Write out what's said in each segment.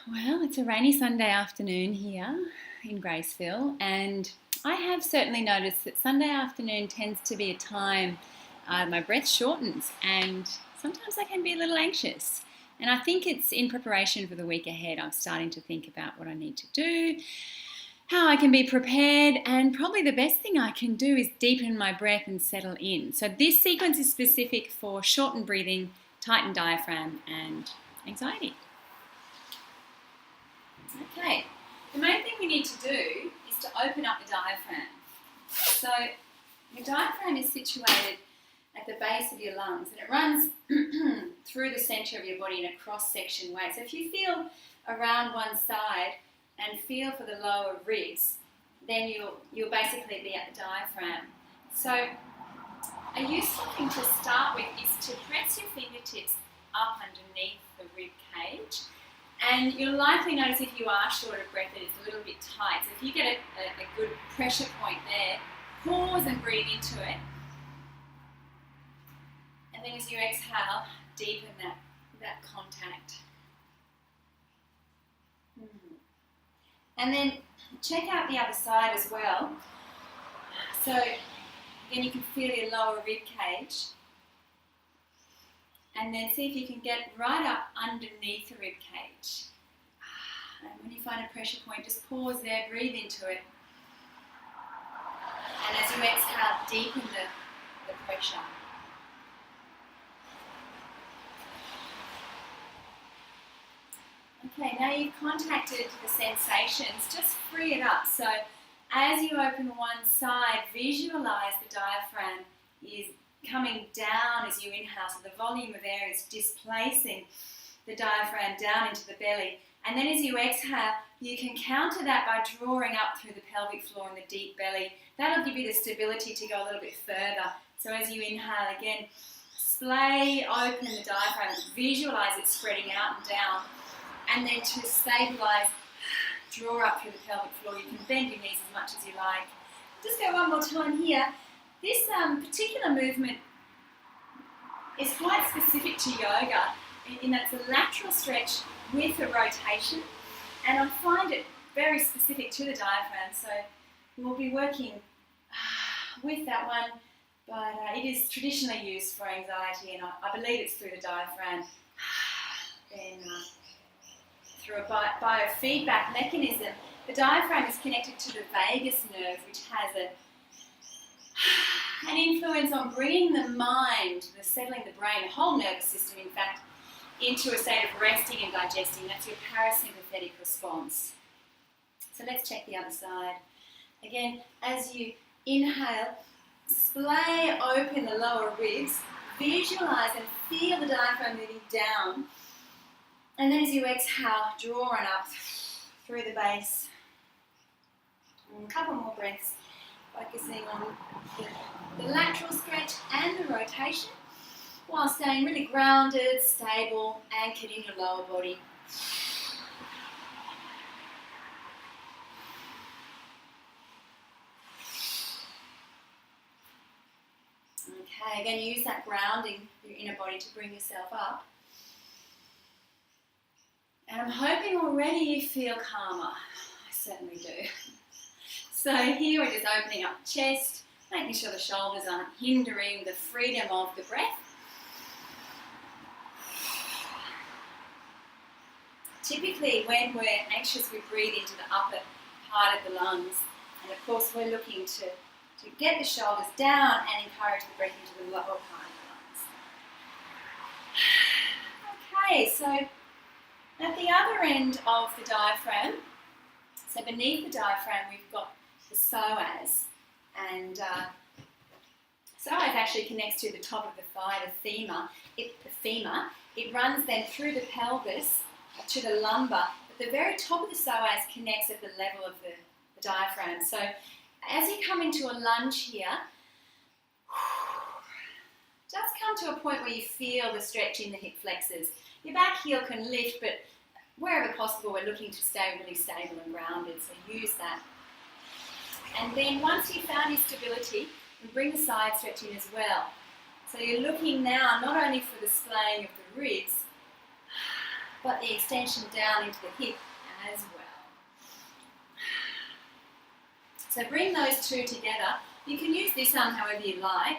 Well, it's a rainy Sunday afternoon here in Graceville, and I have certainly noticed that Sunday afternoon tends to be a time my breath shortens, and sometimes I can be a little anxious. And I think it's in preparation for the week ahead. I'm starting to think about what I need to do, how I can be prepared, and probably the best thing I can do is deepen my breath and settle in. So, this sequence is specific for shortened breathing, tightened diaphragm, and anxiety. Okay, the main thing we need to do is to open up the diaphragm. So the diaphragm is situated at the base of your lungs and it runs through the centre of your body in a cross-section way. So if you feel around one side and feel for the lower ribs, then you'll basically be at the diaphragm. So a useful thing to start with is to press your fingertips up underneath the rib cage. And you'll likely notice if you are short of breath that it's a little bit tight. So if you get a good pressure point there, pause and breathe into it. And then as you exhale, deepen that contact. And then check out the other side as well. So again, you can feel your lower rib cage. And then see if you can get right up underneath the rib cage. And when you find a pressure point, just pause there, breathe into it. And as you exhale, deepen the pressure. Okay, now you've contacted the sensations, just free it up. So as you open one side, visualize the diaphragm is coming down as you inhale, so the volume of air is displacing the diaphragm down into the belly. And then as you exhale, you can counter that by drawing up through the pelvic floor and the deep belly. That'll give you the stability to go a little bit further. So as you inhale again, splay open the diaphragm, visualize it spreading out and down. And then to stabilize, draw up through the pelvic floor. You can bend your knees as much as you like. Just go one more time here. This particular movement is quite specific to yoga in that it's a lateral stretch with a rotation, and I find it very specific to the diaphragm, so we'll be working with that one, but it is traditionally used for anxiety, and I believe it's through the diaphragm. Then through a biofeedback mechanism, the diaphragm is connected to the vagus nerve, which has an influence on bringing the mind, settling the brain, the whole nervous system in fact, into a state of resting and digesting. That's your parasympathetic response. So let's check the other side. Again, as you inhale, splay open the lower ribs, visualize and feel the diaphragm moving down. And then as you exhale, draw on up through the base. And a couple more breaths, focusing on the lateral stretch and the rotation, while staying really grounded, stable, anchored in your lower body. Okay, again, use that grounding your inner body to bring yourself up. And I'm hoping already you feel calmer. I certainly do. So here we're just opening up the chest, making sure the shoulders aren't hindering the freedom of the breath. Typically, when we're anxious, we breathe into the upper part of the lungs. And of course, we're looking to get the shoulders down and encourage the breath into the lower part of the lungs. Okay, so at the other end of the diaphragm, so beneath the diaphragm, we've got the psoas. And psoas actually connects to the top of the thigh, the femur. It runs then through the pelvis to the lumbar, but the very top of the psoas connects at the level of the diaphragm. So as you come into a lunge here, just come to a point where you feel the stretch in the hip flexors. Your back heel can lift, but wherever possible, we're looking to stay really stable and grounded, so use that. And then once you've found your stability, we bring the side stretch in as well. So you're looking now not only for the splaying of the ribs, but the extension down into the hip as well. So bring those two together. You can use this arm however you like.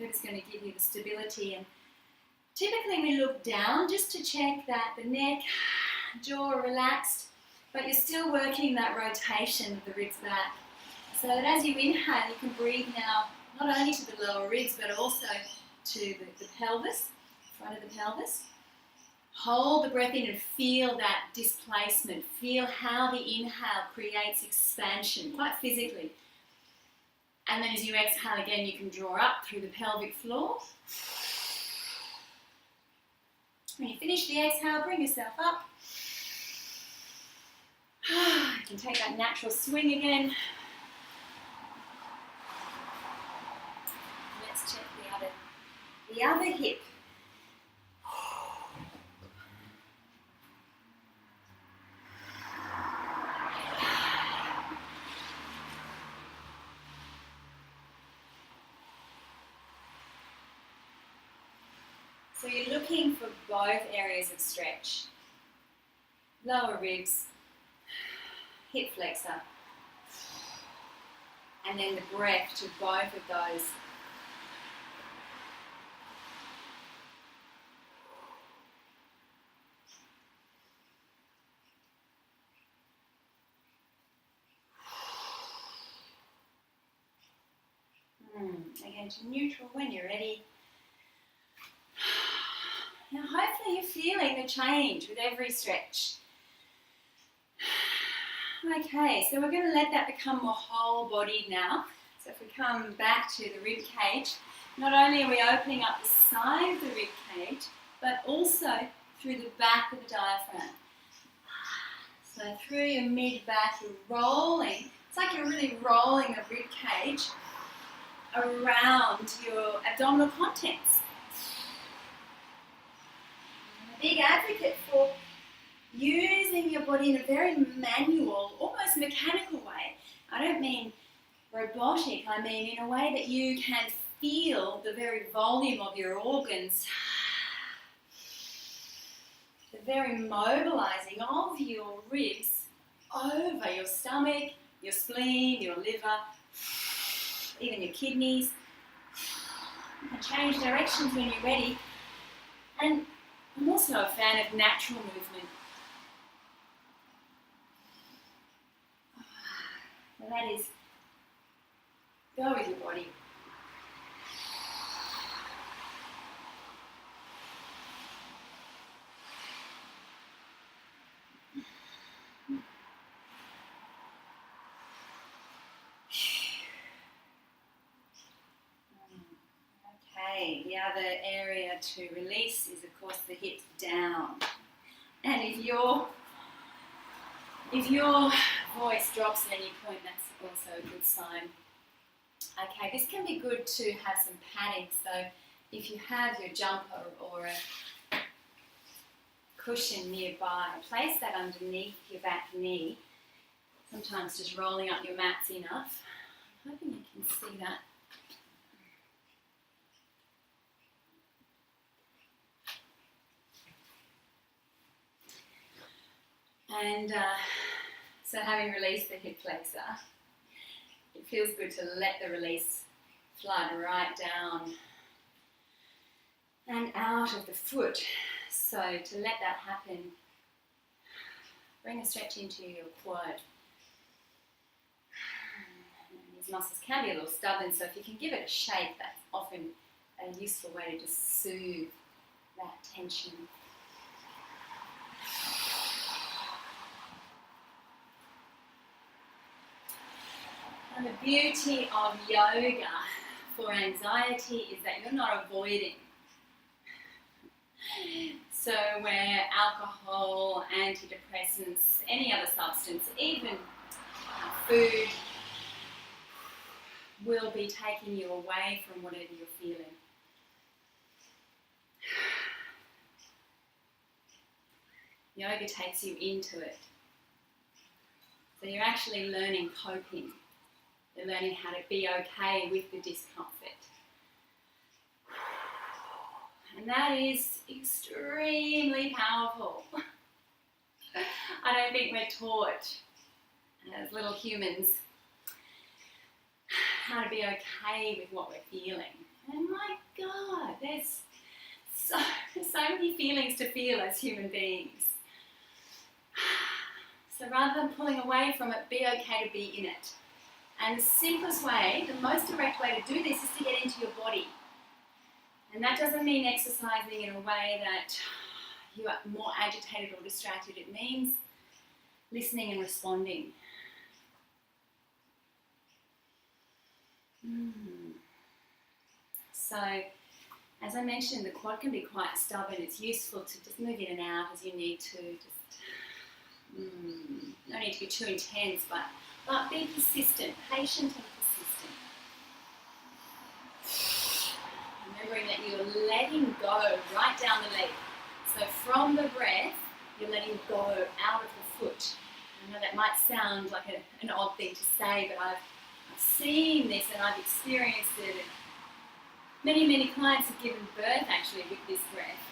I'm just going to give you the stability, and typically we look down just to check that the neck, jaw are relaxed, but you're still working that rotation of the ribs back. So that as you inhale, you can breathe now not only to the lower ribs but also to the pelvis, front of the pelvis. Hold the breath in and feel that displacement. Feel how the inhale creates expansion, quite physically. And then as you exhale again, you can draw up through the pelvic floor. When you finish the exhale, bring yourself up. You can take that natural swing again. Let's check the other hip. So you're looking for both areas of stretch. Lower ribs, hip flexor, and then the breath to both of those. Again to neutral when you're ready. Now hopefully you're feeling the change with every stretch. Okay, so we're going to let that become more whole-bodied now. So if we come back to the rib cage, not only are we opening up the side of the rib cage, but also through the back of the diaphragm. So through your mid-back, you're rolling. It's like you're really rolling the rib cage around your abdominal contents. I'm a big advocate for using your body in a very manual, almost mechanical way. I don't mean robotic, I mean in a way that you can feel the very volume of your organs, the very mobilizing of your ribs over your stomach, your spleen, your liver, even your kidneys. You can change directions when you're ready. And I'm also a fan of natural movement. So that is, go with your body. Okay, the other area to release is of course the hips down. And if your voice drops at any point, that's also a good sign. Okay, this can be good to have some padding. So if you have your jumper or a cushion nearby, place that underneath your back knee. Sometimes just rolling up your mat's enough. I'm hoping you can see that. And so having released the hip flexor, it feels good to let the release flood right down and out of the foot. So to let that happen, bring a stretch into your quad. These muscles can be a little stubborn, so if you can give it a shake, that's often a useful way to just soothe that tension. And the beauty of yoga for anxiety is that you're not avoiding. So where alcohol, antidepressants, any other substance, even food, will be taking you away from whatever you're feeling. Yoga takes you into it. So you're actually learning coping. You're learning how to be okay with the discomfort. And that is extremely powerful. I don't think we're taught as little humans how to be okay with what we're feeling. And my God, there's so many feelings to feel as human beings. So rather than pulling away from it, be okay to be in it. And the simplest way, the most direct way to do this is to get into your body. And that doesn't mean exercising in a way that you are more agitated or distracted. It means listening and responding. So, as I mentioned, the quad can be quite stubborn. It's useful to just move in and out as you need to. No need to be too intense, but be persistent, patient and persistent. Remembering that you're letting go right down the leg. So from the breath, you're letting go out of the foot. I know that might sound like an odd thing to say, but I've seen this and I've experienced it. Many clients have given birth actually with this breath.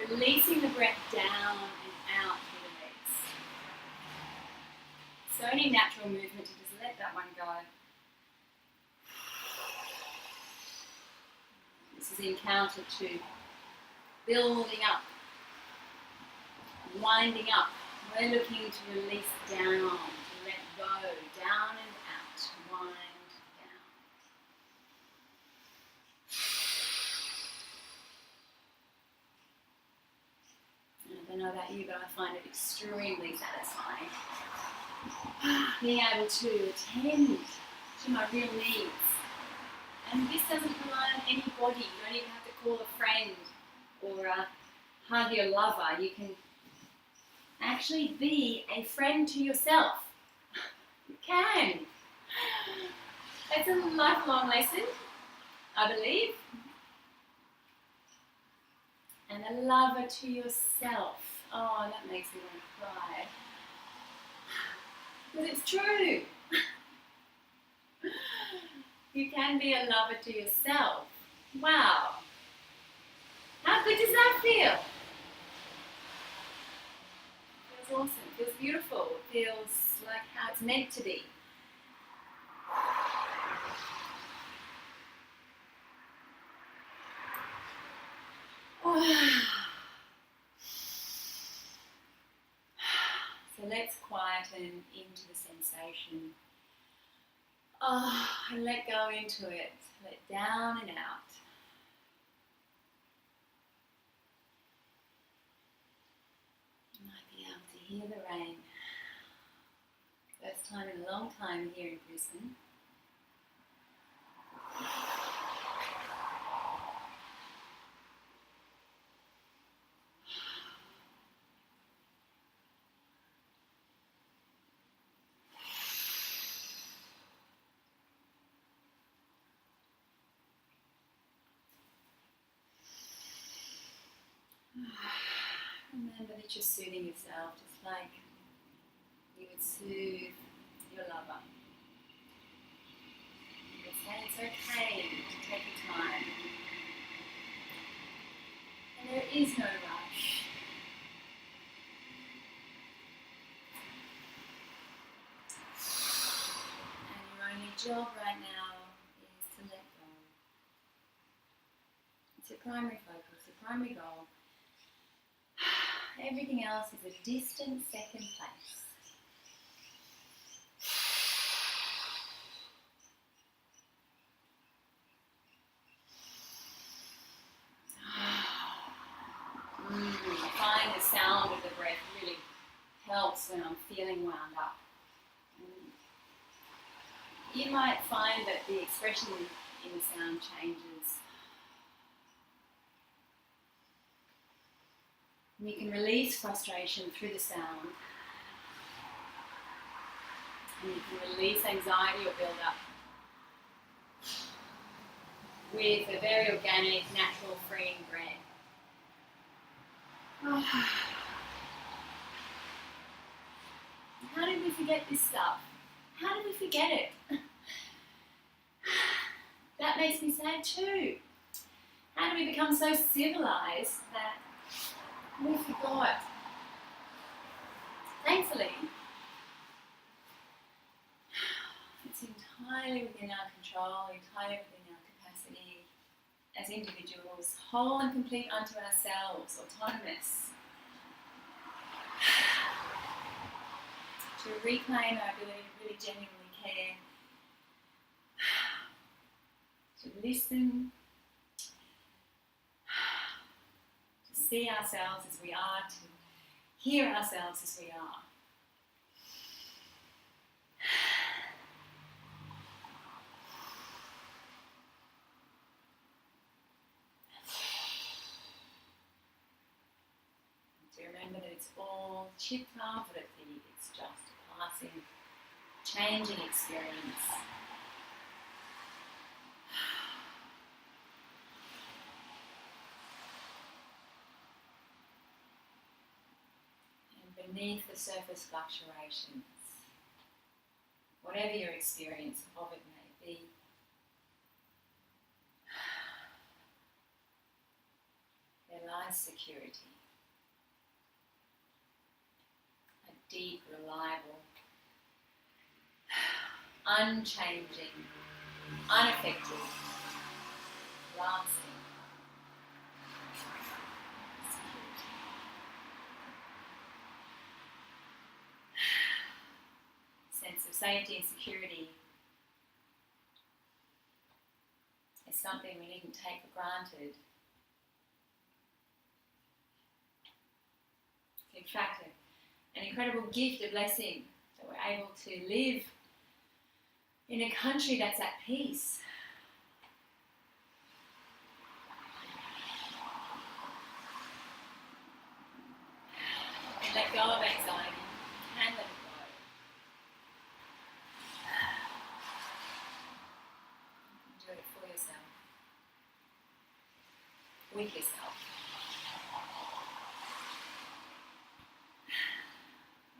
Releasing the breath down and out through the legs. So any natural movement to just let that one go. This is encounter 2. Building up. Winding up. We're looking to release down, to let go, down and out. Wind down. I don't know about you, but I find it extremely satisfying. Being able to attend to my real needs. And this doesn't rely on anybody. You don't even have to call a friend or hug your lover. You can actually be a friend to yourself. You can. It's a lifelong lesson, I believe. And a lover to yourself. Oh, that makes me want to cry. Because it's true. You can be a lover to yourself. Wow. How good does that feel? It feels awesome. It feels beautiful. It feels like how it's meant to be. So let's quieten into the sensation. And let go into it. Let down and out. You might be able to hear the rain. First time in a long time here in Brisbane. Remember that you're soothing yourself just like you would soothe your lover. You would say it's okay to take your time. And there is no rush. And your only job right now is to let go. It's your primary focus, your primary goal. Everything else is a distant second place. I find the sound of the breath really helps when I'm feeling wound up. You might find that the expression in the sound changes. And you can release frustration through the sound. And you can release anxiety or build up with a very organic, natural, freeing breath. How did we forget this stuff? How did we forget it? That makes me sad too. How do we become so civilized that we forgot? Thankfully, it's entirely within our control, entirely within our capacity as individuals, whole and complete unto ourselves, autonomous, to reclaim our ability to really genuinely care, to listen, to see ourselves as we are, to hear ourselves as we are. To remember that it's all chitta-vritti, it's just a passing, changing experience. And beneath the surface fluctuations, whatever your experience of it may be, there lies security. A deep, reliable, unchanging, unaffected, lasting security. Sense of safety and security is something we needn't take for granted. In fact, an incredible gift, a blessing, that we're able to live in a country that's at peace. And let go of anxiety. You can let it go. You can do it for yourself. With yourself.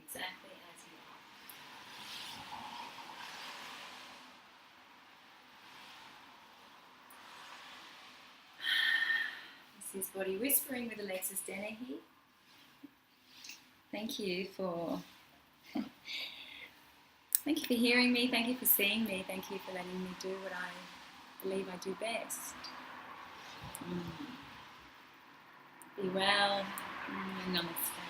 Exactly as you are. This is Body Whispering with Alexis Dennehy. Thank you for hearing me. Thank you for seeing me. Thank you for letting me do what I believe I do best. Be well. Namaste.